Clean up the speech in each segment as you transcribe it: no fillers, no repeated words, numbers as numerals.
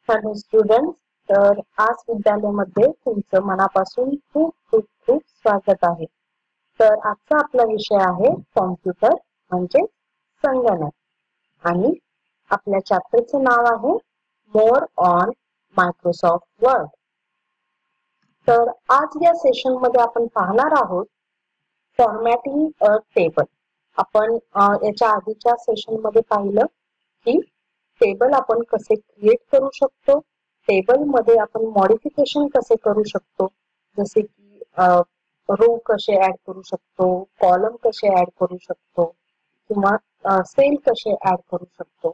Hello students, तर आज विद्यालयामध्ये तुमचं मनापासून खूप खूप खूप स्वागत आहे. तर आजचा आपला विषय आहे कॉम्प्युटर म्हणजे संगणक आणि आपल्या चॅप्टरचं नाव आहे मोर ऑन मायक्रोसॉफ्ट वर्ड. तर आज या सेशन मध्ये आपण पाहणार आहोत फॉर्मॅटिंग अ टेबल. आपण याच्या आधीच्या सेशन मध्ये पाहिलं की टेबल आपण कसे क्रिएट करू शकतो, टेबल मध्ये आपण मॉडिफिकेशन कसे करू शकतो, जसे की रो कसे ऍड करू शकतो, कॉलम कसे ऍड करू शकतो किंवा सेल कसे ऍड करू शकतो,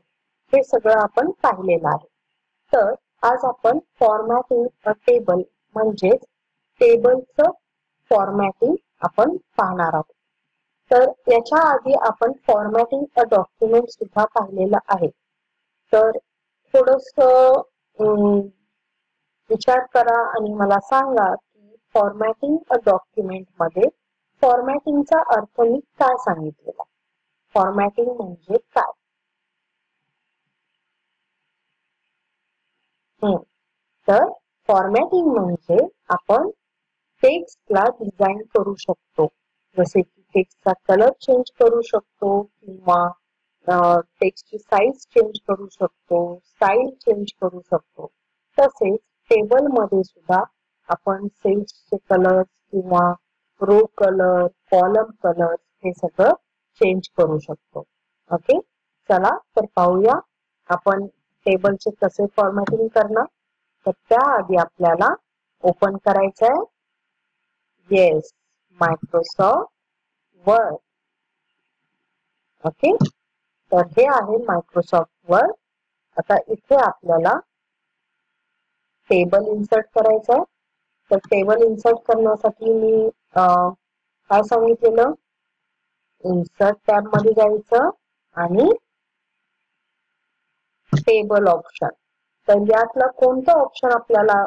हे सगळं आपण पाहिलेलं आहे. तर आज आपण फॉर्मॅटिंग अ टेबल म्हणजे टेबलचं फॉर्मॅटिंग आपण पाहणार आहोत. तर याच्या आधी आपण फॉर्मॅटिंग अ डॉक्युमेंट सुद्धा पाहिलेलं आहे. तर थोडस विचार करा आणि मला सांगा की फॉर्मॅटिंग अ डॉक्युमेंट मध्ये फॉर्मॅटिंगचा अर्थ मी काय सांगितलेला. फॉर्मॅटिंग म्हणजे काय? तर फॉर्मॅटिंग म्हणजे आपण टेक्स्टला डिझाईन करू शकतो, जसे की टेक्स्टचा कलर चेंज करू शकतो किंवा टेक्स्टची साईज चेंज करू शकतो, स्टाईल चेंज करू शकतो. तसेच टेबल मध्ये सुद्धा आपण सेल्सचे कलर किंवा रो कलर, कॉलम कलर हे सगळं चेंज करू शकतो. ओके, चला तर पाहूया आपण टेबलचे कसे फॉर्मॅटिंग करणार. तर त्याआधी आपल्याला ओपन करायचं आहे येस मायक्रोसॉफ्ट वर्ड. ओके, तर हे आहे मायक्रोसॉफ्ट वर्ड. आता इथे आपल्याला टेबल इन्सर्ट करायचं आहे. तर टेबल इन्सर्ट करण्यासाठी मी काय सांगितलेलं, इन्सर्ट टॅब मध्ये जायचं आणि टेबल ऑप्शन. तर यातला कोणता ऑप्शन आपल्याला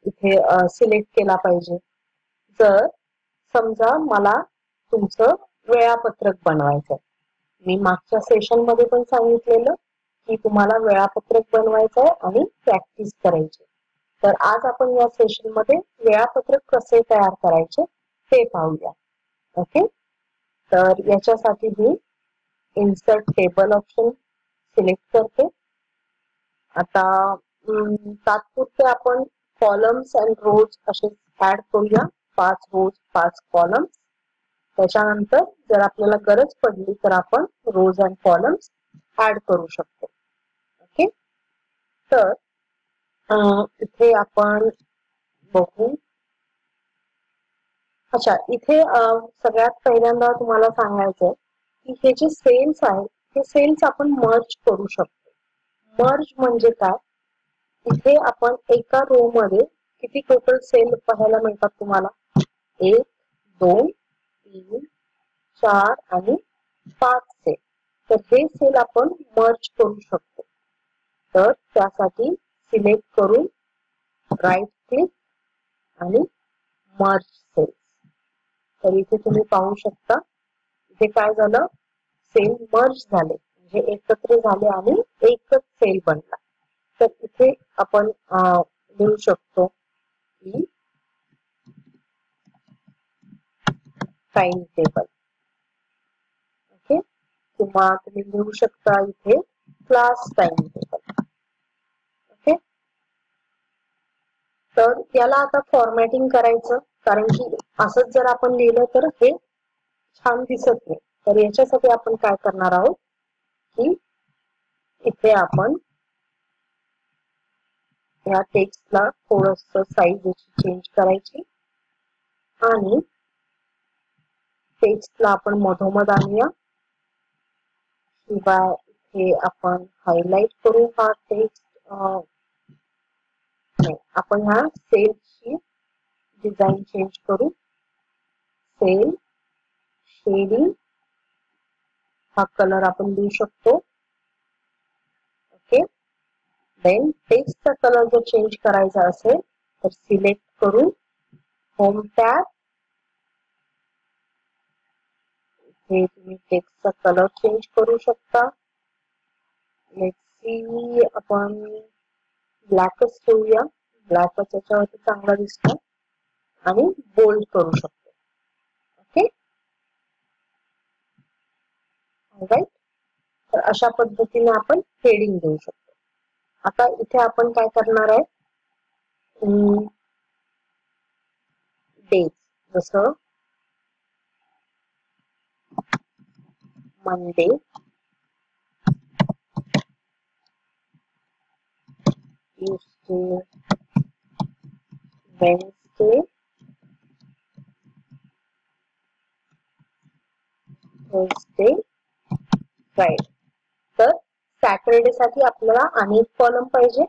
इथे सिलेक्ट केला पाहिजे. जर समजा मला तुमचं वेळापत्रक बनवायचं, मी मागच्या सेशन मध्ये पण सांगितलेलं की तुम्हाला वेळापत्रक बनवायचं आहे आणि प्रॅक्टिस करायची. तर आज आपण या सेशन मध्ये वेळापत्रक कसे तयार करायचे ते पाहूया. ओके, तर याच्यासाठी मी इन्सर्ट टेबल ऑप्शन सिलेक्ट करते. आता तात्पुरते आपण कॉलम्स अँड रोज असे ऍड करूया, 5 रोज 5 कॉलम्स. त्याच्यानंतर जर आपल्याला गरज पडली तर आपण रोज अँड कॉलम्स ऍड करू शकतो. ओके, तर इथे आपण बघू. अच्छा, इथे सगळ्यात पहिल्यांदा तुम्हाला सांगायचंय की हे जे सेल्स आहेत हे सेल्स आपण मर्ज करू शकतो. मर्ज म्हणजे काय, इथे आपण एका रो मध्ये किती टोटल सेल पाहायला मिळतात तुम्हाला, 1 2 3 4 आणि 5 सेल. तर हे सेल आपण मर्ज करू शकतो. तर त्यासाठी सिलेक्ट करून राईट क्लिक आणि मर्ज सेल्स. तर इथे तुम्ही पाहू शकता इथे काय झालं, सेल मर्ज झाले म्हणजे एकत्र झाले आणि एकच सेल बनला. तर इथे आपण लिहू शकतो की टाइम टेबल. ओके, किंवा तुम्ही लिहू शकता इथे क्लास टाइम टेबल. ओके, तर याला आता फॉर्मॅटिंग करायचं, कारण की असंच जर आपण लिहिलं तर हे छान दिसत नाही. तर याच्यासाठी आपण काय करणार आहोत की इथे आपण या टेक्स्टला थोडस साईज चेंज करायची आणि टेक्स्टला आपण मधोमध आणूया, किंवा इथे आपण हायलाइट करू हा टेक्स्ट. आपण ह्या सेलची डिझाईन चेंज करू. सेल शेडिंग हा कलर आपण देऊ शकतो. ओके, देन टेक्स्टचा कलर जर चेंज करायचा असेल तर सिलेक्ट करून होम टॅब, हे तुम्ही टेक्स्टचा कलर चेंज करू शकता. लेट्स ती आपण ब्लॅकच ठेवूया. ब्लॅकच याच्यावरती चांगला दिसतो आणि बोल्ड करू शकतो. Okay, right. तर अशा पद्धतीने आपण हेडिंग देऊ शकतो. आता इथे आपण काय करणार आहे, डेज, जसं Monday, Tuesday, Wednesday, Thursday, Friday. तर सॅटरडे साठी आपल्याला आणि एक कॉलम पाहिजे.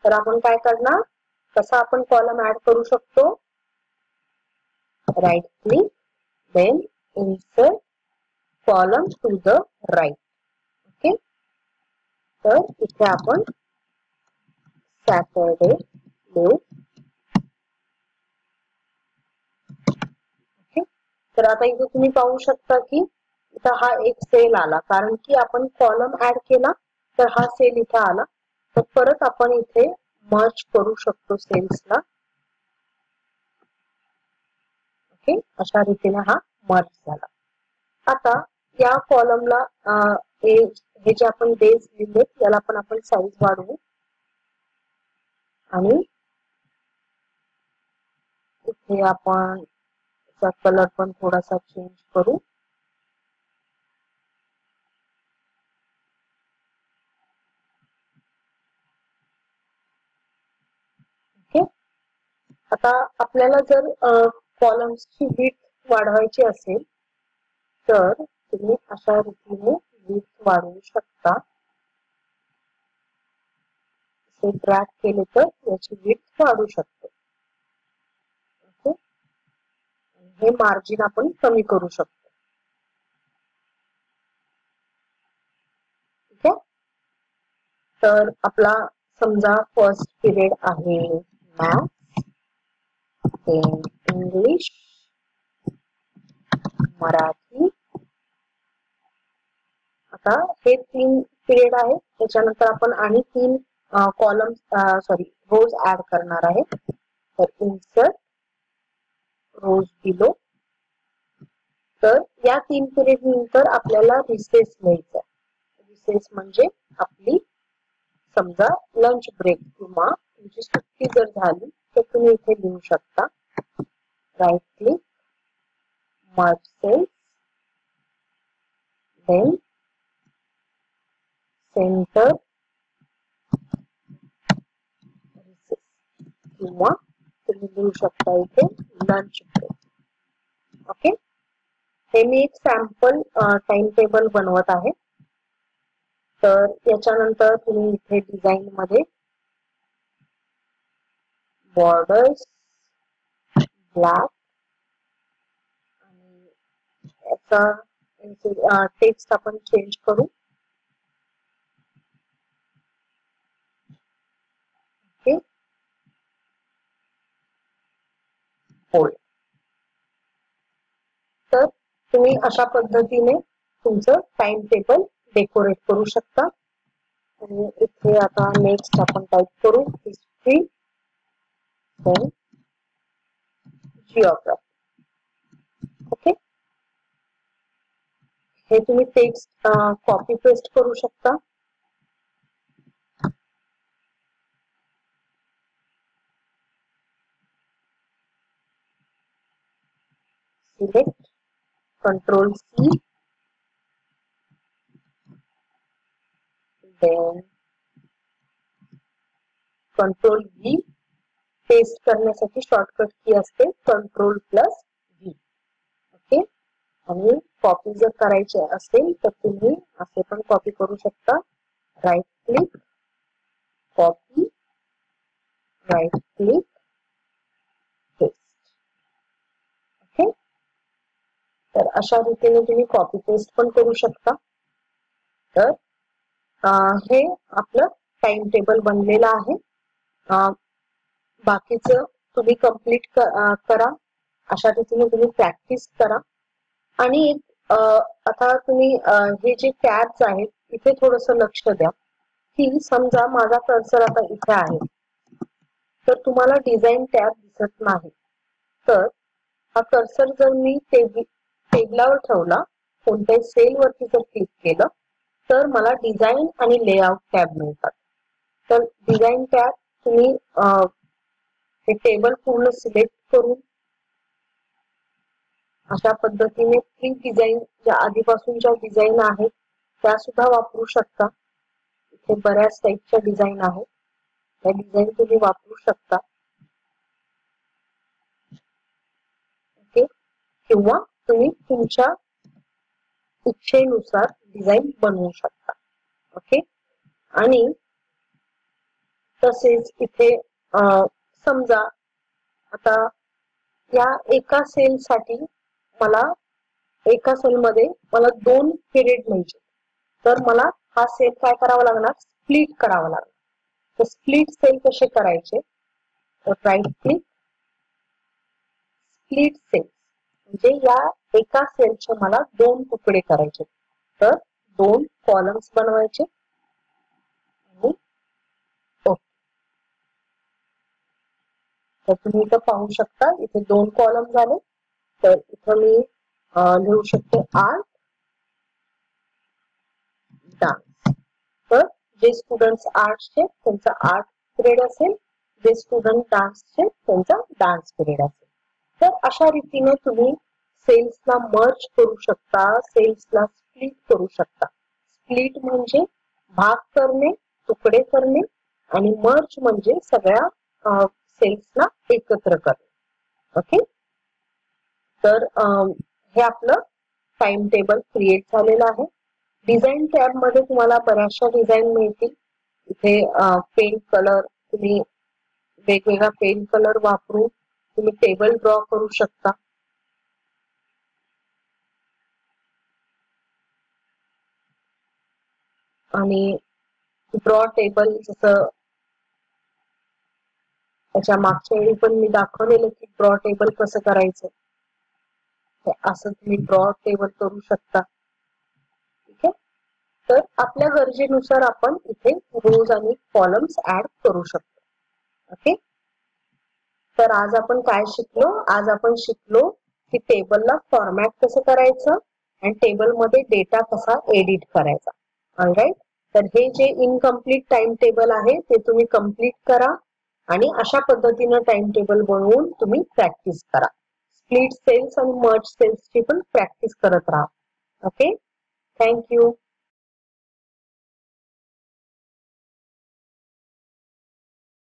तर आपण काय करणार, कसा आपण कॉलम ऍड करू शकतो, right click, then insert column to the right. Okay, तर इथे आपण सॅटरडे लिहू. ओके, तर आता इथे तुम्ही पाहू शकता की इथं हा एक सेल आला, कारण की आपण कॉलम ऍड केला तर हा सेल इथे आला. तर परत आपण इथे मर्ज करू शकतो सेल्सला. ओके, अशा रीतीने हा मर्ज झाला. आता या कॉलमला हे जे आपण डेज लिहिले याला पण आपण साईज वाढवू आणि इथे आपण कलर पण थोडासा चेंज करू. ओके, आता आपल्याला जर कॉलम्सची विड्थ वाढवायची असेल तर तुम्ही अशा रीतीने विड्थ वाढवू शकता. असे ड्रॅग केले तर याची विड्थ वाढू शकते. ओके, हे मार्जिन आपण कमी करू शकतो. ठीक आहे, तर आपला समजा फर्स्ट पिरियड आहे मॅथ्स, देन इंग्लिश, मराठी. आता हे 3 पिरियड आहे. त्याच्यानंतर आपण आणि 3 कॉलम रोज ऍड करणार आहे. तर इन्सर्ट रोज बिलो. तर या 3 पिरियड नंतर आपल्याला रिसेस घ्यायचा. रिसेस म्हणजे आपली समजा लंच ब्रेक किंवा तुमची सुट्टी जर झाली तर तुम्ही इथे लिहू शकता. Right click, merge cells, then centre recess, किंवा तुम्ही लिहू शकता इथे लंच ब्रेक. ओके, हे मी एक सॅम्पल टाइम टेबल बनवत आहे. तर याच्यानंतर तुम्ही इथे डिझाईन मध्ये बॉर्डर्स ब्लॅक आणि याचा टेक्स्ट आपण चेंज करू. Okay, bold. तर तुम्ही अशा पद्धतीने तुमचं टाइम टेबल डेकोरेट करू शकता. आणि इथे आता नेक्स्ट आपण टाइप करू हिस्ट्री, देन जिओग्राफी. ओके, हे तुम्ही टेक्स्ट कॉपी पेस्ट करू शकता. Select, control C, then control V. Paste करण्यासाठी शॉर्टकट की असते कंट्रोल प्लस व्ही. ओके, आणि कॉपी जर करायची असेल तर तुम्ही असे पण कॉपी करू शकता. Right click, copy, right click, paste. Okay, तर अशा रीतीने तुम्ही कॉपी पेस्ट पण करू शकता. तर हे आपलं टाइम टेबल बनलेलं आहे. बाकीचं तुम्ही कंप्लीट करा. अशा रीतीने तुम्ही प्रॅक्टिस करा. आणि आता तुम्ही हे जे टॅब्स आहेत इथे थोडंसं लक्ष द्या. की समजा माझा कर्सर आता इथे आहे, तर तुम्हाला डिझाईन टॅब दिसत नाही, तर हा कर्सर जर मी टेबलावर ठेवला, कोणत्याही सेल वरती जर क्लिक केलं, तर मला डिझाईन आणि लेआउट टॅब मिळतात. तर डिझाईन टॅब तुम्ही हे टेबल पूर्ण सिलेक्ट करून अशा पद्धतीने प्री डिझाईन ज्या आधीपासूनच्या डिझाईन आहेत त्या सुद्धा वापरू शकता. इथे बऱ्याच टाईपच्या डिझाईन आहेत, त्या डिझाईन तुम्ही वापरू शकता. ओके, किंवा तुम्ही तुमच्या इच्छेनुसार डिझाईन बनवू शकता. ओके, आणि तसेच इथे समजा आता या एका सेल साठी मला एका सेल मध्ये मला 2 पिरियड मिळायचे, तर मला हा सेल काय करावा लागणार, स्प्लिट करावा लागणार. तर स्प्लिट सेल कसे करायचे, तर राईट क्लिक, स्प्लिट सेल म्हणजे या एका सेलचे मला 2 तुकडे करायचे, तर 2 कॉलम्स बनवायचे आणि ओके. तर तुम्ही इथं पाहू शकता, इथे 2 कॉलम झाले. तर इथं मी लिहू शकते आर्ट डान्स. तर जे स्टुडंट्स आर्ट्सचे त्यांचा आर्ट पिरियड असेल, जे स्टुडंट डान्सचे त्यांचा डान्स पिरियड असेल. तर अशा रीतीने तुम्ही सेल्सला मर्ज करू शकता, सेल्सला स्प्लिट करू शकता. स्प्लिट म्हणजे भाग करणे, तुकडे करणे, आणि मर्ज म्हणजे सगळ्या सेल्सला एकत्र करणे. ओके, तर हे आपलं टाइम टेबल क्रिएट झालेलं आहे. डिझाईन टॅब मध्ये तुम्हाला बऱ्याचशा डिझाईन मिळतील. इथे पेन कलर, तुम्ही वेगवेगळा पेन कलर वापरून तुम्ही टेबल ड्रॉ करू शकता. आणि ड्रॉ टेबल जसं त्याच्या मागच्या वेळी पण मी दाखवलेलं की ड्रॉ टेबल कसं करायचं, असं तुम्ही ड्रॉ टेबल करू शकता. ठीक आहे, तर आपल्या गरजेनुसार आपण इथे रोज आणि कॉलम्स ऍड करू शकतो. ओके, तर आज आपण काय शिकलो, आज आपण शिकलो की टेबलला फॉर्मॅट कसं करायचं आणि टेबलमध्ये डेटा कसा एडिट करायचा. ऑलराईट, तर हे जे इनकम्प्लीट टाइम टेबल आहे ते तुम्ही कम्प्लीट करा आणि अशा पद्धतीने टाइम टेबल बनवून तुम्ही प्रॅक्टिस करा. स्प्लिट सेल्स आणि मर्ज सेल्सची पण प्रॅक्टिस करत राहा. Okay, thank you.